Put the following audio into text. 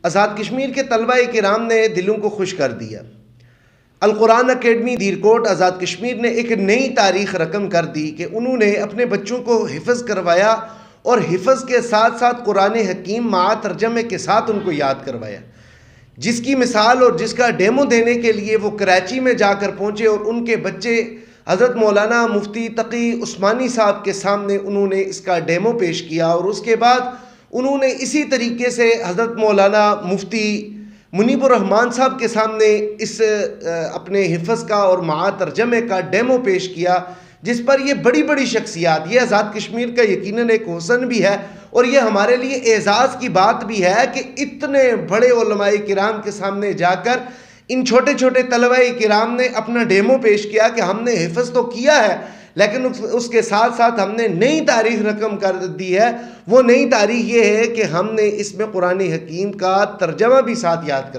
آزاد کشمیر کے طلبہ کرام نے دلوں کو خوش کر دیا۔ القرآن اکیڈمی دیرکوٹ آزاد کشمیر نے ایک نئی تاریخ رقم کر دی کہ انہوں نے اپنے بچوں کو حفظ کروایا اور حفظ کے ساتھ ساتھ قرآن حکیم مع ترجمے کے ساتھ ان کو یاد کروایا، جس کی مثال اور جس کا ڈیمو دینے کے لیے وہ کراچی میں جا کر پہنچے اور ان کے بچے حضرت مولانا مفتی تقی عثمانی صاحب کے سامنے انہوں نے اس کا ڈیمو پیش کیا، اور اس کے بعد انہوں نے اسی طریقے سے حضرت مولانا مفتی منیب الرحمان صاحب کے سامنے اس اپنے حفظ کا اور مع ترجمے کا ڈیمو پیش کیا، جس پر یہ بڑی بڑی شخصیات، یہ آزاد کشمیر کا یقیناً ایک حسن بھی ہے اور یہ ہمارے لیے اعزاز کی بات بھی ہے کہ اتنے بڑے علماء کرام کے سامنے جا کر ان چھوٹے چھوٹے طلبہ کرام نے اپنا ڈیمو پیش کیا کہ ہم نے حفظ تو کیا ہے، لیکن اس کے ساتھ ساتھ ہم نے نئی تاریخ رقم کر دی ہے۔ وہ نئی تاریخ یہ ہے کہ ہم نے اس میں قرآن حکیم کا ترجمہ بھی ساتھ یاد کروایا۔